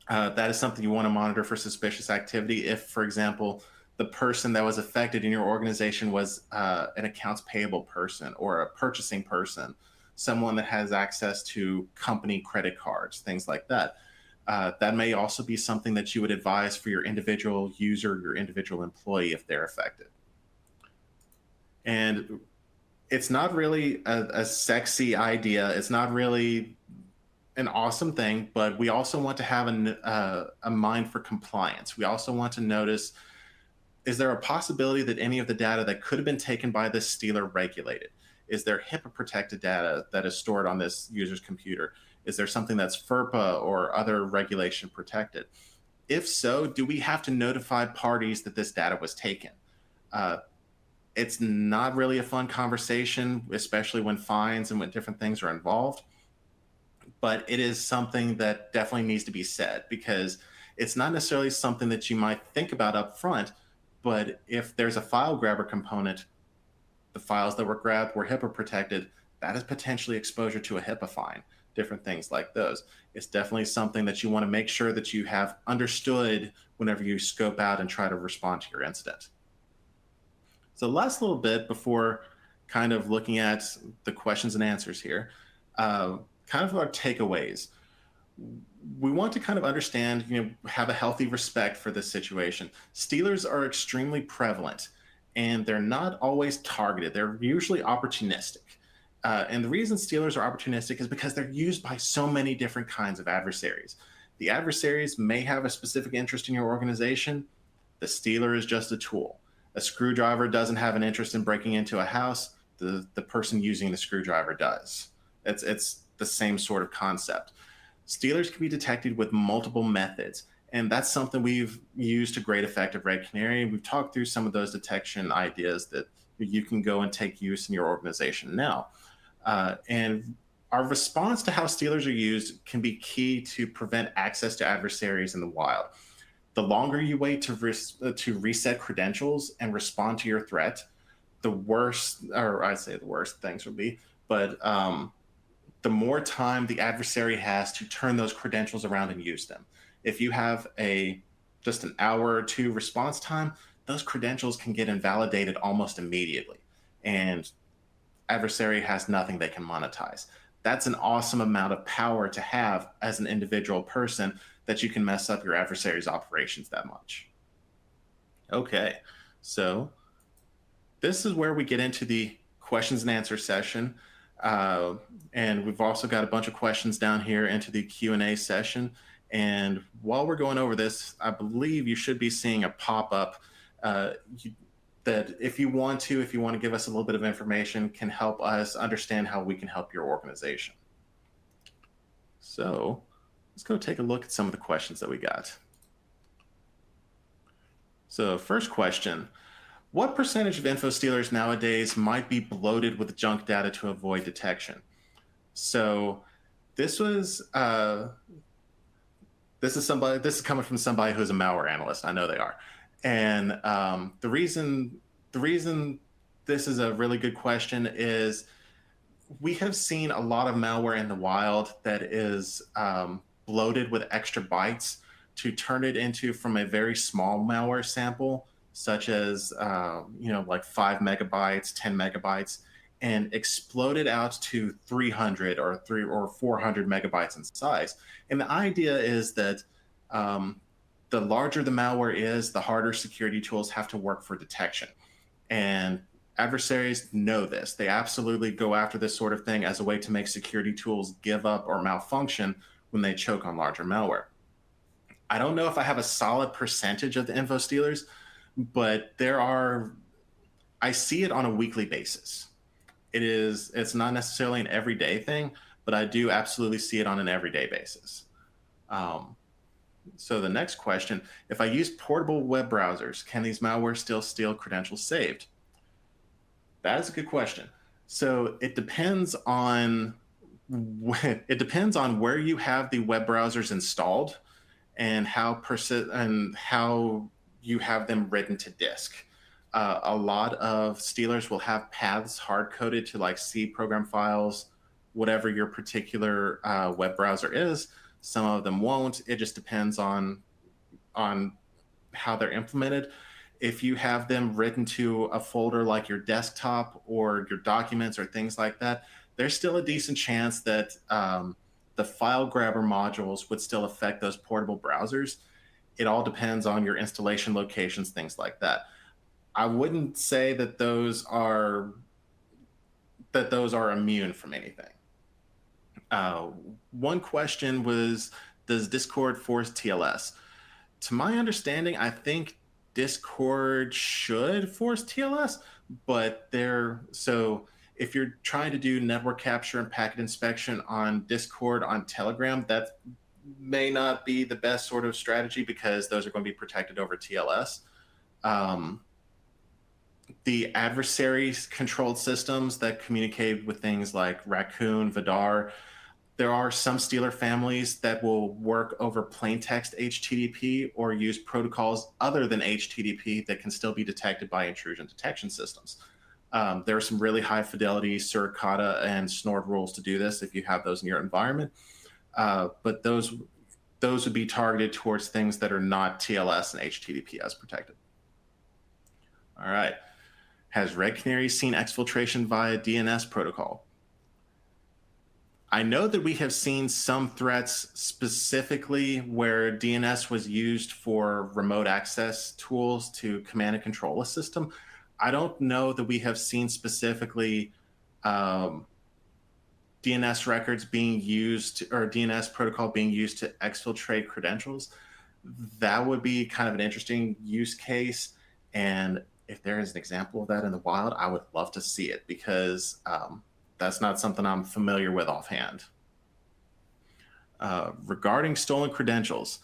that is something you want to monitor for suspicious activity. If, for example, the person that was affected in your organization was an accounts payable person or a purchasing person, someone that has access to company credit cards, things like that. That may also be something that you would advise for your individual user, your individual employee, if they're affected. And it's not really a sexy idea. It's not really an awesome thing, but we also want to have a mind for compliance. We also want to notice, is there a possibility that any of the data that could have been taken by this stealer regulated? Is there HIPAA protected data that is stored on this user's computer? Is there something that's FERPA or other regulation protected? If so, do we have to notify parties that this data was taken? It's not really a fun conversation, especially when fines and when different things are involved. But it is something that definitely needs to be said, because it's not necessarily something that you might think about up front. But if there's a file grabber component, the files that were grabbed were HIPAA protected, that is potentially exposure to a HIPAA fine, different things like those. It's definitely something that you want to make sure that you have understood whenever you scope out and try to respond to your incident. So the last little bit before kind of looking at the questions and answers here, kind of our takeaways. We want to kind of understand, have a healthy respect for this situation. Stealers are extremely prevalent, and they're not always targeted. They're usually opportunistic. And the reason stealers are opportunistic is because they're used by so many different kinds of adversaries. The adversaries may have a specific interest in your organization. The stealer is just a tool. A screwdriver doesn't have an interest in breaking into a house. The person using the screwdriver does. It's the same sort of concept. Stealers can be detected with multiple methods, and that's something we've used to great effect at Red Canary. We've talked through some of those detection ideas that you can go and take use in your organization now. And our response to how stealers are used can be key to prevent access to adversaries in the wild. The longer you wait to reset credentials and respond to your threat, the worse, or I'd say the worst things will be, but the more time the adversary has to turn those credentials around and use them. If you have just an hour or two response time, those credentials can get invalidated almost immediately. And adversary has nothing they can monetize. That's an awesome amount of power to have as an individual person, that you can mess up your adversary's operations that much. Okay, so this is where we get into the questions and answer session. And we've also got a bunch of questions down here into the Q&A session. And while we're going over this, I believe you should be seeing a pop-up that if you want to give us a little bit of information, can help us understand how we can help your organization. So let's go take a look at some of the questions that we got. So first question, what percentage of info stealers nowadays might be bloated with junk data to avoid detection? So this is coming from somebody who's a malware analyst. I know they are. And the reason this is a really good question is we have seen a lot of malware in the wild that is bloated with extra bytes to turn it into, from a very small malware sample, such as like 5 megabytes, 10 megabytes, and explode it out to 300 or 400 megabytes in size. And the idea is that the larger the malware is, the harder security tools have to work for detection. And adversaries know this. They absolutely go after this sort of thing as a way to make security tools give up or malfunction when they choke on larger malware. I don't know if I have a solid percentage of the info stealers, but I see it on a weekly basis. It's not necessarily an everyday thing, but I do absolutely see it on an everyday basis. So the next question, if I use portable web browsers, can these malware still steal credentials saved? That is a good question. So it depends on where you have the web browsers installed and how you have them written to disk. A lot of stealers will have paths hard-coded to like C program files, whatever your particular web browser is. Some of them won't. It just depends on how they're implemented. If you have them written to a folder like your desktop or your documents or things like that, there's still a decent chance that the file grabber modules would still affect those portable browsers. It all depends on your installation locations, things like that. I wouldn't say that those are immune from anything. One question was, does Discord force TLS? To my understanding, I think Discord should force TLS, but if you're trying to do network capture and packet inspection on Discord, on Telegram, that may not be the best sort of strategy because those are going to be protected over TLS. The adversaries controlled systems that communicate with things like Raccoon, Vidar, there are some stealer families that will work over plain text HTTP or use protocols other than HTTP that can still be detected by intrusion detection systems. There are some really high fidelity Suricata and Snort rules to do this if you have those in your environment. But those would be targeted towards things that are not TLS and HTTP as protected. All right. Has Red Canary seen exfiltration via DNS protocol? I know that we have seen some threats specifically where DNS was used for remote access tools to command and control a system. I don't know that we have seen specifically DNS records being used, or DNS protocol being used to exfiltrate credentials, that would be kind of an interesting use case. And if there is an example of that in the wild, I would love to see it, because that's not something I'm familiar with offhand. Regarding stolen credentials,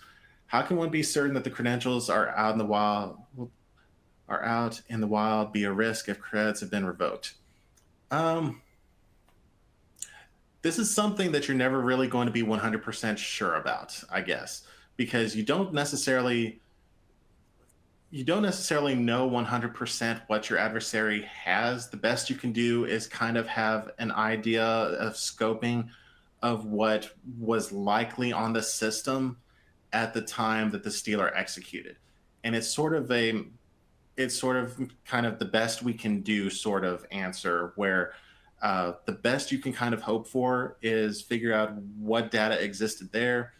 how can one be certain that the credentials are out in the wild be a risk if creds have been revoked? This is something that you're never really going to be 100% sure about, I guess, because you don't necessarily know 100% what your adversary has. The best you can do is kind of have an idea of scoping of what was likely on the system at the time that the stealer executed. And it's sort of kind of the best we can do sort of answer, where the best you can kind of hope for is figure out what data existed there,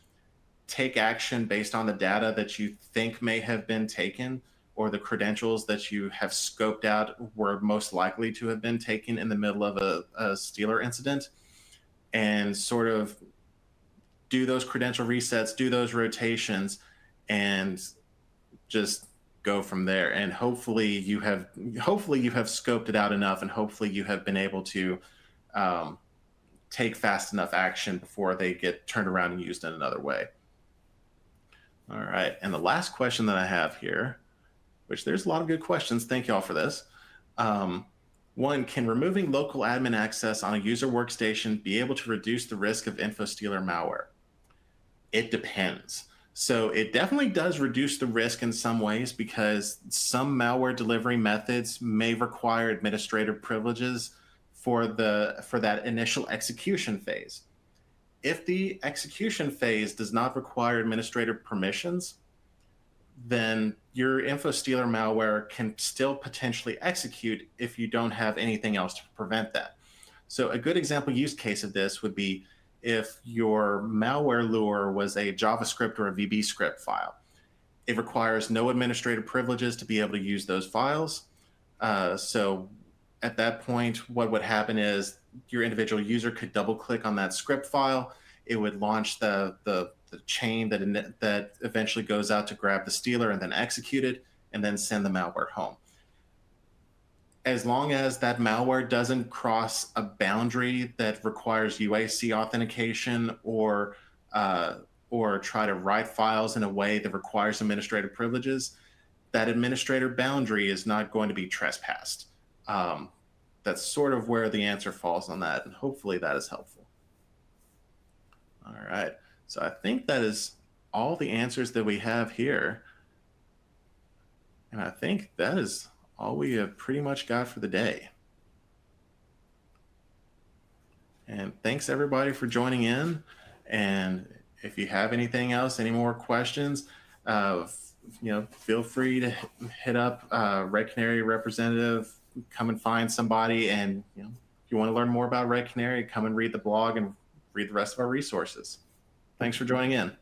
take action based on the data that you think may have been taken, or the credentials that you have scoped out were most likely to have been taken in the middle of a stealer incident, and sort of do those credential resets, do those rotations, and just go from there. And hopefully you have scoped it out enough, and hopefully you have been able to take fast enough action before they get turned around and used in another way. All right, and the last question that I have here, which there's a lot of good questions, thank y'all for this. One, can removing local admin access on a user workstation be able to reduce the risk of infostealer malware? It depends. So it definitely does reduce the risk in some ways, because some malware delivery methods may require administrative privileges for that initial execution phase. If the execution phase does not require administrative permissions, then your infostealer malware can still potentially execute if you don't have anything else to prevent that. So a good example use case of this would be if your malware lure was a JavaScript or a VB script file. It requires no administrative privileges to be able to use those files. So at that point, what would happen is your individual user could double click on that script file. It would launch the chain that eventually goes out to grab the stealer and then execute it, and then send the malware home. As long as that malware doesn't cross a boundary that requires UAC authentication, or try to write files in a way that requires administrative privileges, that administrator boundary is not going to be trespassed. That's sort of where the answer falls on that, and hopefully that is helpful. All right, so I think that is all the answers that we have here. And I think that is all we have pretty much got for the day. And thanks everybody for joining in. And if you have anything else, any more questions, feel free to hit up Red Canary representative, come and find somebody. And if you want to learn more about Red Canary, come and read the blog and read the rest of our resources. Thanks for joining in.